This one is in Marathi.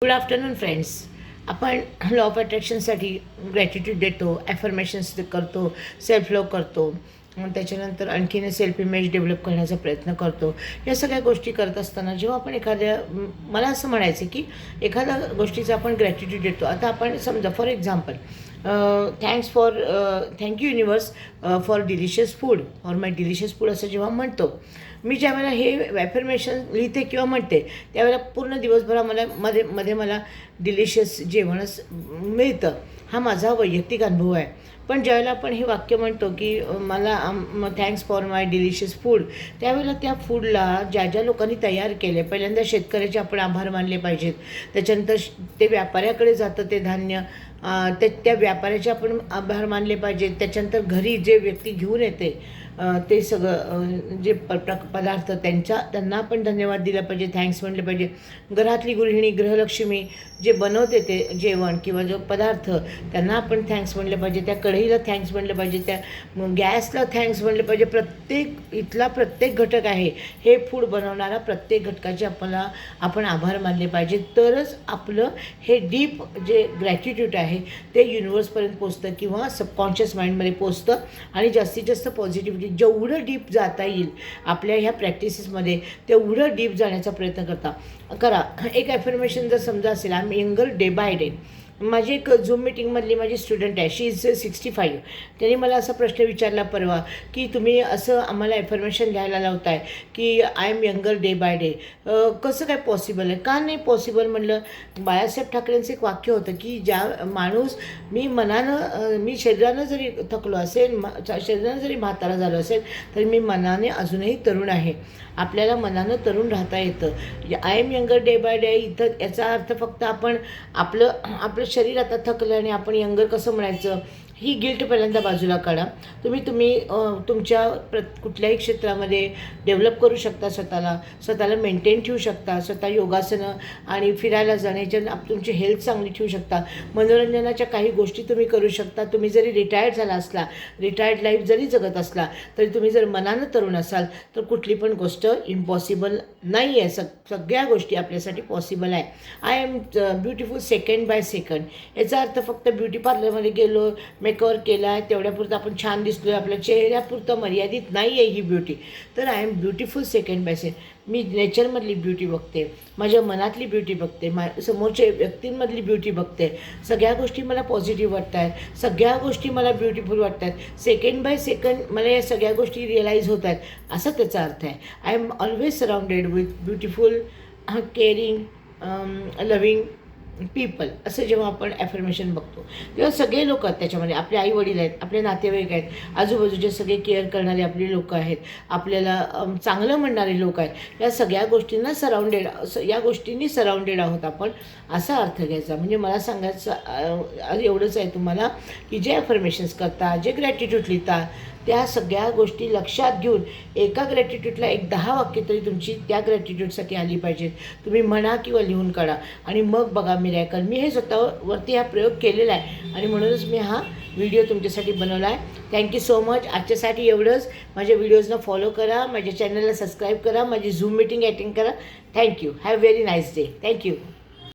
Good afternoon friends. आपण लॉ ऑफ अट्रॅक्शनसाठी ग्रॅटिट्यूड देतो, ॲफर्मेशन्स करतो, सेल्फ लव करतो, त्याच्यानंतर आणखीन सेल्फ इमेज डेव्हलप करण्याचा प्रयत्न करतो. या सगळ्या गोष्टी करत असताना जेव्हा आपण मला असं म्हणायचं की एखाद्या गोष्टीचा आपण ग्रॅटिट्यूड देतो. आता आपण समजा for example thank you universe for delicious food for my delicious food असं जेव्हा म्हणतो, मी ज्यावेळेला हे ॲफर्मेशन लिहिते किंवा म्हणते त्यावेळेला पूर्ण दिवसभरा मध्ये मला डिलिशियस जेवणच मिळतं. हा माझा वैयक्तिक अनुभव आहे. पण ज्यावेळेला आपण हे वाक्य म्हणतो की मला thanks for my delicious food, त्यावेळेला त्या फूडला ज्या ज्या लोकांनी तयार केले, पहिल्यांदा शेतकऱ्याचे आपण आभार मानले पाहिजेत. त्याच्यानंतर ते व्यापाऱ्याकडे जातं ते धान्य, त्या व्यापाऱ्याचे आपण आभार मानले पाहिजेत. त्याच्यानंतर घरी जे व्यक्ती घेऊन येते ते सगळं जे पदार्थ त्यांना आपण धन्यवाद दिला पाहिजे, थँक्स म्हटलं पाहिजे. घरातली गृहिणी, गृहलक्ष्मी जे बनवते ते जेवण किंवा जो पदार्थ, त्यांना आपण थँक्स म्हटलं पाहिजे. त्या कढईला थँक्स म्हटलं पाहिजे, त्या गॅसला थँक्स म्हटलं पाहिजे. इथला प्रत्येक घटक आहे, हे फूड बनवणारा प्रत्येक घटकाचे आपण आभार मानले पाहिजे. तरच आपलं हे डीप जे ग्रॅटिट्यूड आहे ते युनिवर्सपर्यंत पोचतं किंवा सबकॉन्शियस माइंडमध्ये पोचतं आणि जास्तीत जास्त पॉझिटिव्हिटी जेवढं डीप जाता येईल आपल्या ह्या प्रॅक्टिसेसमध्ये तेवढं डीप जाण्याचा प्रयत्न करा. एक ॲफर्मेशन जर समजा असेल, I am younger day by day. माझी एक झूम मिटिंगमधली माझी स्टुडंट आहे, शी इज 65. त्यांनी मला असा प्रश्न विचारला परवा की तुम्ही असं आम्हाला ॲफर्मेशन लिहायला लावताय की I am younger day by day, कसं काय पॉसिबल आहे? का नाही पॉसिबल? म्हणलं, बाळासाहेब ठाकरेंचं एक वाक्य होतं की ज्या माणूस मी शरीरानं जरी थकलो असेल, शरीरानं जरी म्हातारा झालो असेल, तरी मी मनाने अजूनही तरुण आहे. आपल्याला मनानं तरुण राहता येतं. I am younger day by day इथं याचा अर्थ फक्त आपण आपलं शरीर आता थकलं आणि आपण यंगर कसं म्हणायचं, ही गिल्ट पहिल्यांदा बाजूला काढा. तुम्ही तुमच्या कुठल्याही क्षेत्रामध्ये डेव्हलप करू शकता, स्वतःला मेंटेन ठेवू शकता. स्वतः योगासनं आणि फिरायला जाण्याच्या तुमची हेल्थ चांगली ठेवू शकता. मनोरंजनाच्या काही गोष्टी तुम्ही करू शकता. तुम्ही जरी रिटायर्ड लाईफ जरी जगत असला तरी तुम्ही जर मनानं तरुण असाल तर कुठली पण गोष्ट इम्पॉसिबल नाही आहे. सगळ्या गोष्टी आपल्यासाठी पॉसिबल आहे. I am beautiful second by second. याचा अर्थ फक्त ब्युटी पार्लरमध्ये गेलो, मेकओव्हर केला आहे, तेवढ्यापुरतं आपण छान दिसलो आहे, आपल्या चेहऱ्यापुरतं मर्यादित नाही आहे ही ब्युटी. तर I am beautiful second by second. मी नेचरमधली ब्युटी बघते, माझ्या मनातली ब्युटी बघते, समोरच्या व्यक्तींमधली ब्युटी बघते. सगळ्या गोष्टी मला पॉझिटिव्ह वाटत आहेत, सगळ्या गोष्टी मला ब्युटिफुल वाटत आहेत. सेकंड बाय सेकंड मला या सगळ्या गोष्टी रिअलाईज होत आहेत, असा त्याचा अर्थ आहे. I am always surrounded with beautiful, caring, loving people. असं जेव्हा आपण ॲफर्मेशन बघतो तेव्हा सगळे लोक आहेत त्याच्यामध्ये. आपले आई वडील आहेत, आपले नातेवाईक आहेत, आजूबाजूचे सगळे केअर करणारे आपले लोक आहेत, आपल्याला चांगलं म्हणणारे लोक आहेत. या सगळ्या गोष्टींना या गोष्टींनी सराउंडेड आहोत आपण, असा अर्थ घ्यायचा. म्हणजे मला सांगायचं एवढंच आहे तुम्हाला की जे ॲफर्मेशन्स करता, जे ग्रॅटिट्यूड लिहिता, त्या सगळ्या गोष्टी लक्षात घेऊन एका ग्रॅटिट्यूडला 10 वाक्य तरी तुमची त्या ग्रॅटिट्यूडसाठी आली पाहिजेत. तुम्ही म्हणा किंवा लिहून काढा आणि मग बघा मिरॅकल. मी हे स्वतःवरती हा प्रयोग केलेला आहे आणि म्हणूनच मी हा व्हिडिओ तुमच्यासाठी बनवला आहे. Thank you so much. आजच्यासाठी एवढंच. माझ्या व्हिडिओजना फॉलो करा, माझ्या चॅनलला सबस्क्राईब करा, माझी झूम मीटिंग अटेंड करा. Thank you. Have very nice day. Thank you.